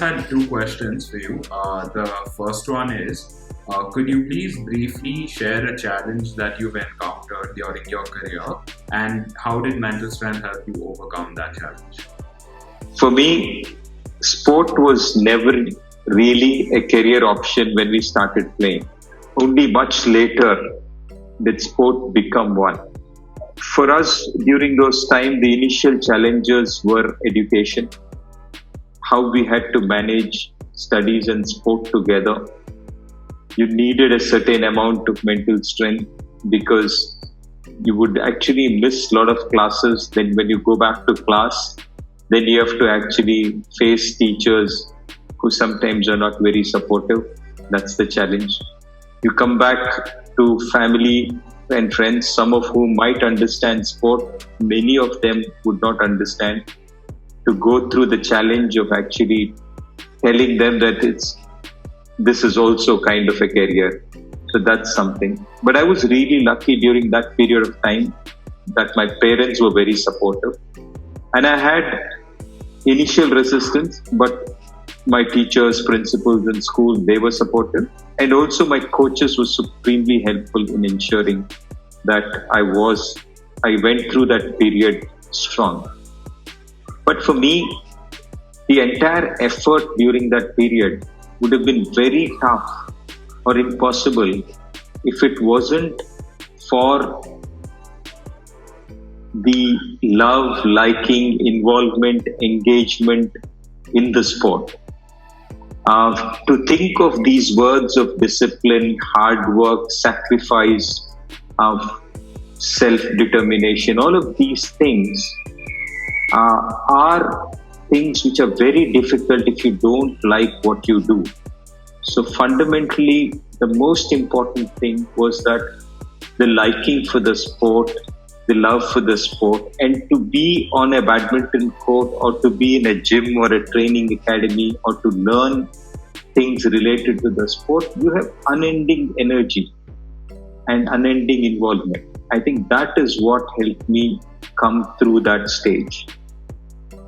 had two questions for you. The first one is, could you please briefly share a challenge that you've encountered during your career, and how did mental strength help you overcome that challenge? For me, sport was never really a career option when we started playing. Only much later did sport become one. For us, during those times, the initial challenges were education, how we had to manage studies and sport together. You needed a certain amount of mental strength because you would actually miss a lot of classes. Then when you go back to class, then you have to actually face teachers who sometimes are not very supportive. That's the challenge. You come back to family and friends, some of whom might understand sport, many of them would not understand. To go through the challenge of actually telling them that this is also kind of a career. So that's something. But I was really lucky during that period of time that my parents were very supportive. And I had initial resistance, but my teachers, principals in school, they were supportive. And also my coaches were supremely helpful in ensuring that I went through that period strong. But for me, the entire effort during that period would have been very tough or impossible if it wasn't for the love, liking, involvement, engagement in the sport. To think of these words of discipline, hard work, sacrifice, self-determination, all of these things are things which are very difficult if you don't like what you do. So fundamentally, the most important thing was that the liking for the sport, the love for the sport, and to be on a badminton court or to be in a gym or a training academy or to learn things related to the sport, you have unending energy and unending involvement. I think that is what helped me come through that stage.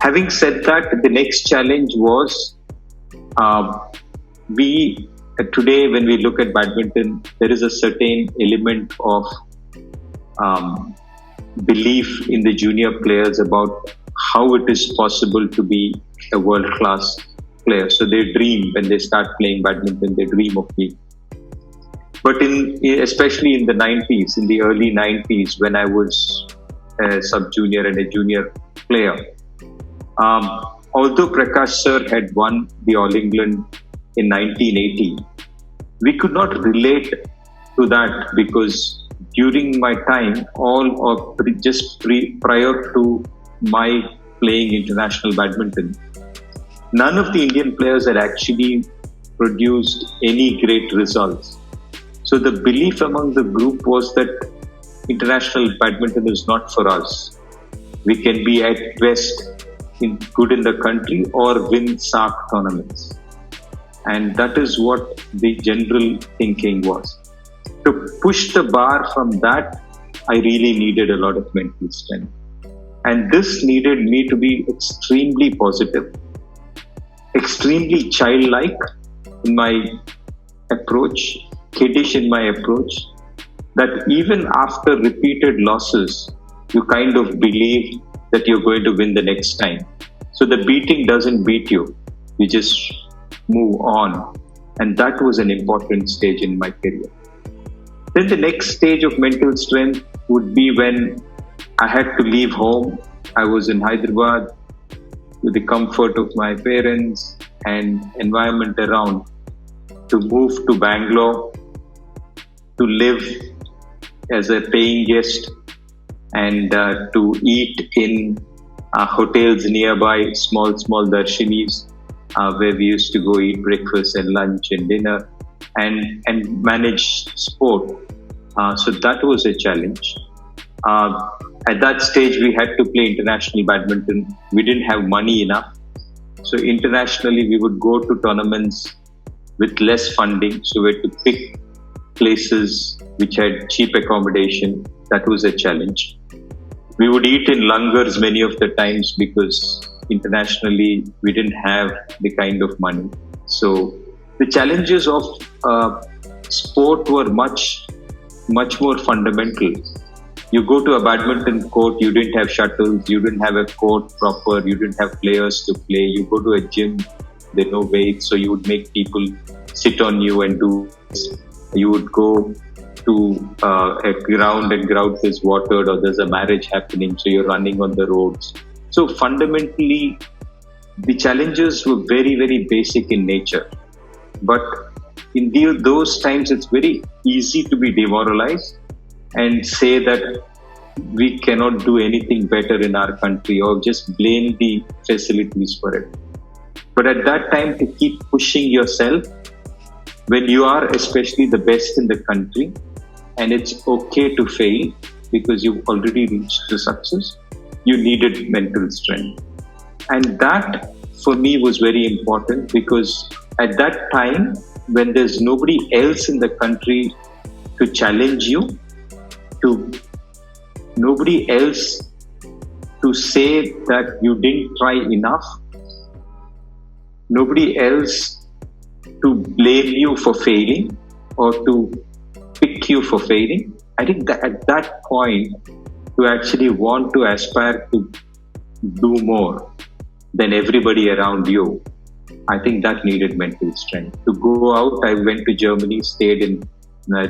Having said that, the next challenge was today when we look at badminton, there is a certain element of belief in the junior players about how it is possible to be a world-class player. So they dream when they start playing badminton, they dream of being. But especially in the 90s, in the early 90s, when I was a sub-junior and a junior player, although Prakash Sir had won the All England in 1980, we could not relate to that because during my time, prior to my playing international badminton, none of the Indian players had actually produced any great results. So the belief among the group was that international badminton is not for us. We can be at best good in the country or win SARC tournaments. And that is what the general thinking was. To push the bar from that, I really needed a lot of mental strength. And this needed me to be extremely positive, extremely childlike in my approach, kiddish in my approach, that even after repeated losses, you kind of believe that you're going to win the next time. So the beating doesn't beat you. You just move on. And that was an important stage in my career. Then the next stage of mental strength would be when I had to leave home. I was in Hyderabad with the comfort of my parents and environment around, to move to Bangalore, to live as a paying guest and to eat in hotels nearby, small darshanis, where we used to go eat breakfast and lunch and dinner and manage sport. So that was a challenge. At that stage, we had to play international badminton. We didn't have money enough. So internationally, we would go to tournaments with less funding. So we had to pick places which had cheap accommodation. That was a challenge. We would eat in langars many of the times because internationally, we didn't have the kind of money. So the challenges of sport were much more fundamental. You go to a badminton court, you didn't have shuttles, you didn't have a court proper, you didn't have players to play. You go to a gym, there are no weights, so you would make people sit on you and do. You would go to a ground and ground is watered, or there's a marriage happening, so you're running on the roads. So fundamentally, the challenges were very, very basic in nature. But in those times, it's very easy to be demoralized and say that we cannot do anything better in our country, or just blame the facilities for it. But at that time, to keep pushing yourself, when you are especially the best in the country, and it's okay to fail because you've already reached the success, you needed mental strength. And that for me was very important, because at that time, when there's nobody else in the country to challenge you, to nobody else to say that you didn't try enough, nobody else to blame you for failing or to pick you for failing, I think that at that point, to actually want to aspire to do more than everybody around you, I think that needed mental strength. To go out, I went to Germany, stayed in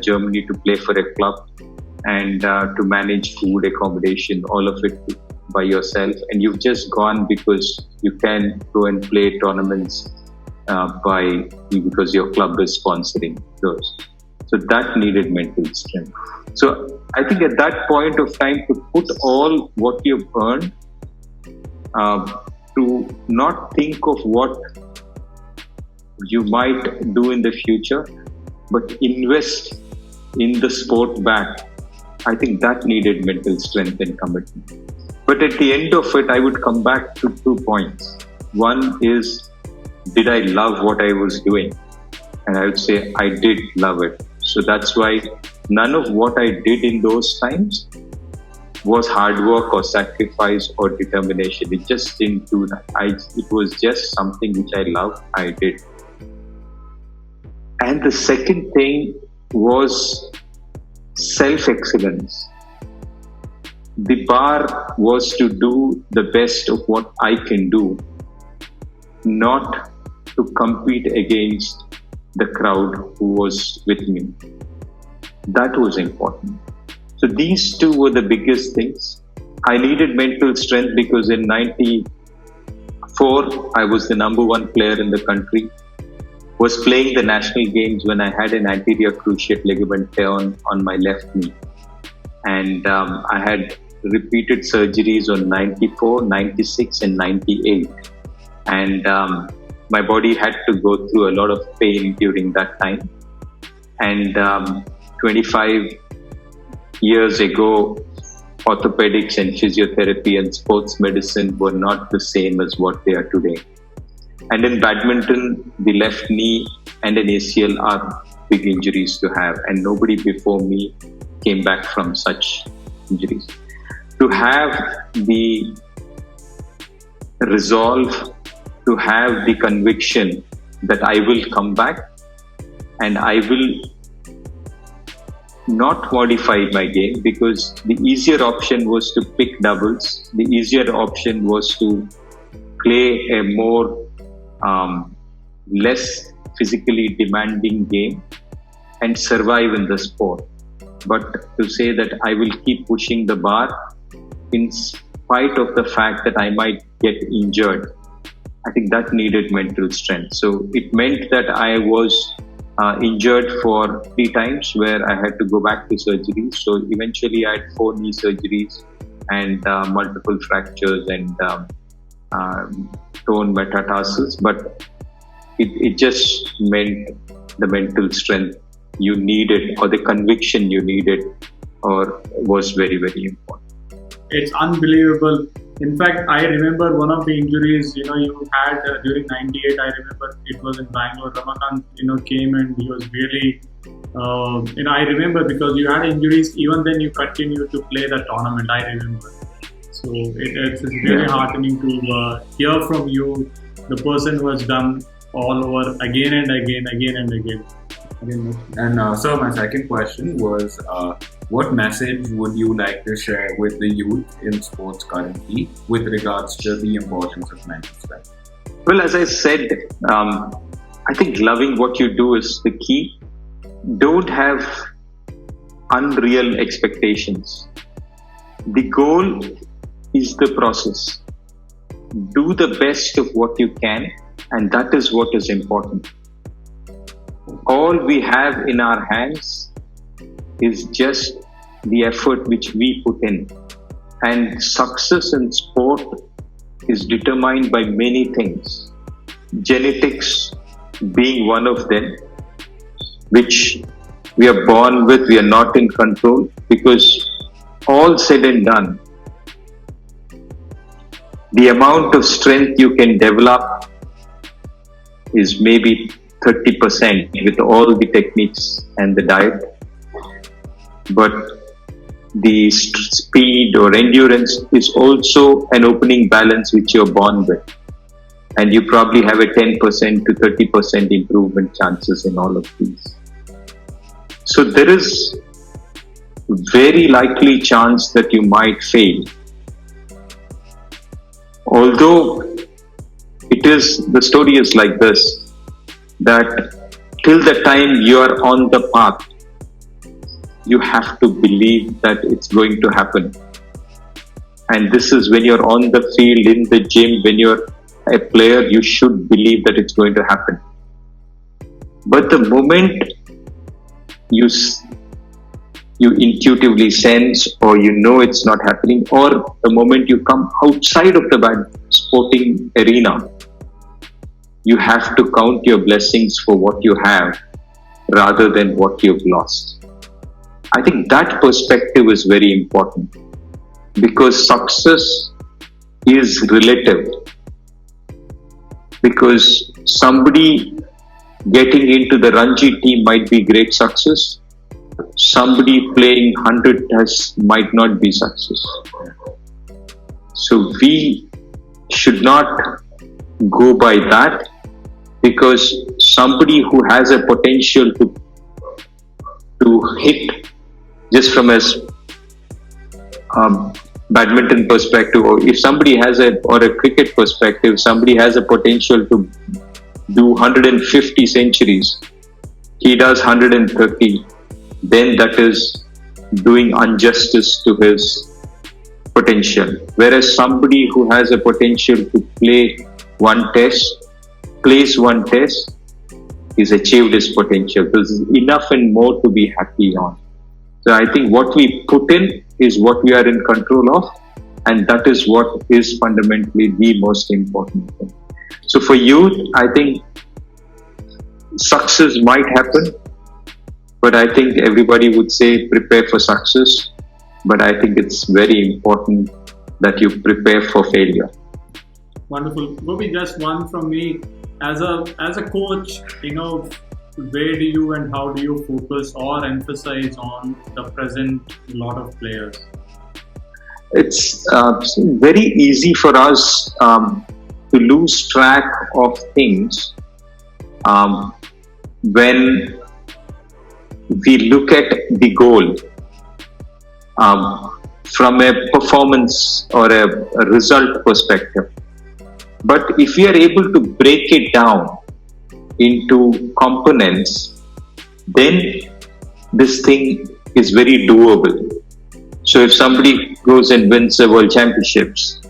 Germany to play for a club and to manage food, accommodation, all of it by yourself. And you've just gone because you can go and play tournaments because your club is sponsoring those. So that needed mental strength. So I think at that point of time, to put all what you've earned, to not think of what you might do in the future, but invest in the sport back, I think that needed mental strength and commitment. But at the end of it, I would come back to 2 points. One is, did I love what I was doing? And I would say I did love it. So that's why none of what I did in those times was hard work or sacrifice or determination. It just didn't do that. It was just something which I loved, I did. And the second thing was self-excellence. The bar was to do the best of what I can do, not to compete against the crowd who was with me. That was important. So these two were the biggest things. I needed mental strength because in 94, I was the number 1 player in the country. Was playing the national games when I had an anterior cruciate ligament tear on my left knee. And I had repeated surgeries on 94, 96 and 98. And my body had to go through a lot of pain during that time. And 25 years ago, orthopedics and physiotherapy and sports medicine were not the same as what they are today. And in badminton, the left knee and an ACL are big injuries to have, and nobody before me came back from such injuries. To have the resolve, to have the conviction that I will come back and I will not modify my game, because the easier option was to pick doubles. The easier option was to play a more less physically demanding game and survive in the sport. But to say that I will keep pushing the bar in spite of the fact that I might get injured, I think that needed mental strength. So it meant that I was injured for 3 times where I had to go back to surgery. So eventually I had 4 knee surgeries and multiple fractures and torn metatarsals. But it just meant the mental strength you needed, or the conviction you needed, or was very, very important. It's unbelievable. In fact, I remember one of the injuries, you had during 98. I remember it was in Bangalore. Ramakant, came and he was really, I remember because you had injuries. Even then, you continued to play the tournament. I remember. So it's really heartening to hear from you, the person who has done all over again and again, again and again. And so my second question was, what message would you like to share with the youth in sports currently with regards to the importance of mental strength? Well, as I said, I think loving what you do is the key. Don't have unreal expectations. The goal is the process. Do the best of what you can, and that is what is important. All we have in our hands is just the effort which we put in. And success in sport is determined by many things. Genetics being one of them, which we are born with, we are not in control, because all said and done, the amount of strength you can develop is maybe 30% with all the techniques and the diet. But the speed or endurance is also an opening balance which you're born with. And you probably have a 10% to 30% improvement chances in all of these. So there is very likely chance that you might fail. Although the story is like this, that till the time you are on the path, you have to believe that it's going to happen. And this is when you're on the field, in the gym, when you're a player, you should believe that it's going to happen. But the moment you intuitively sense, or you know it's not happening, or the moment you come outside of the sporting arena, you have to count your blessings for what you have rather than what you've lost. I think that perspective is very important, because success is relative. Because somebody getting into the Ranji team might be great success. Somebody playing 100 might not be success. So we should not go by that, because somebody who has a potential to hit, just from a badminton perspective, or if somebody has a cricket perspective, somebody has a potential to do 150 centuries, he does 130, then that is doing injustice to his potential. Whereas somebody who has a potential to plays one test, he's achieved his potential. There's enough and more to be happy on. So I think what we put in is what we are in control of, and that is what is fundamentally the most important thing. So for youth, I think success might happen, but I think everybody would say prepare for success. But I think it's very important that you prepare for failure. Wonderful. Gopi, just one from me. As a coach, where do you and how do you focus or emphasize on the present lot of players? It's very easy for us to lose track of things when we look at the goal from a performance or a result perspective. But if we are able to break it down into components, then this thing is very doable. So if somebody goes and wins the World Championships,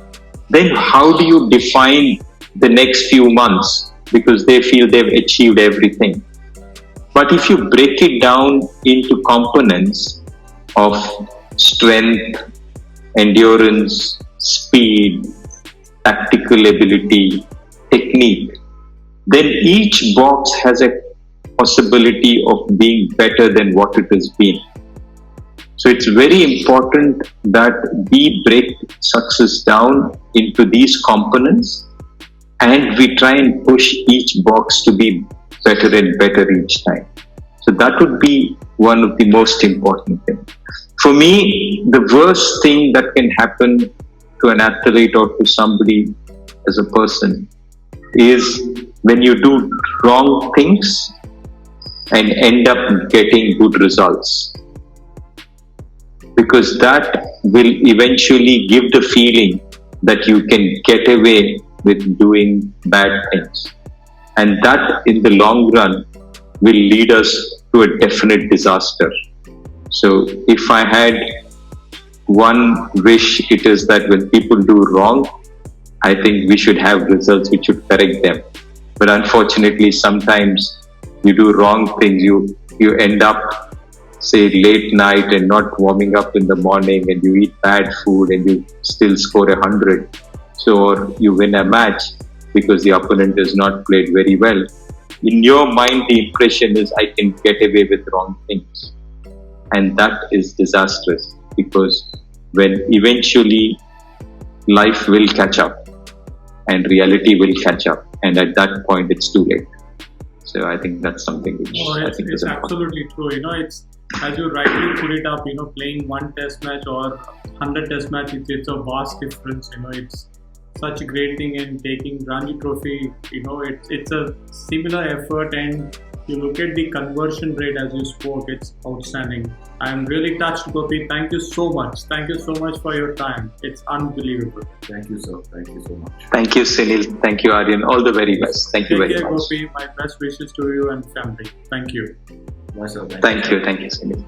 then how do you define the next few months? Because they feel they've achieved everything. But if you break it down into components of strength, endurance, speed, tactical ability, technique, then each box has a possibility of being better than what it has been. So it's very important that we break success down into these components, and we try and push each box to be better and better each time. So that would be one of the most important things. For me, the worst thing that can happen to an athlete or to somebody as a person is when you do wrong things and end up getting good results. Because that will eventually give the feeling that you can get away with doing bad things. And that in the long run will lead us to a definite disaster. So if I had one wish, it is that when people do wrong, I think we should have results which should correct them. But unfortunately, sometimes you do wrong things, you end up, say, late night and not warming up in the morning, and you eat bad food and you still score 100. So, or you win a match because the opponent has not played very well. In your mind, the impression is I can get away with wrong things. And that is disastrous, because when eventually life will catch up and reality will catch up, and at that point it's too late. So I think that's something which I think is important. Absolutely true. It's, as you rightly put it up, playing one test match or 100 test match, it's a vast difference. It's such a great thing, and taking Ranji Trophy, it's a similar effort, and you look at the conversion rate as you spoke, it's outstanding. I'm really touched, Gopi. Thank you so much. Thank you so much for your time. It's unbelievable. Thank you, sir. Thank you so much. Thank you, Sunil. Thank you, Aryan. All the very best. Thank you very much. Gopi. My best wishes to you and family. Thank you. Bye, sir. Thank you, Sunil.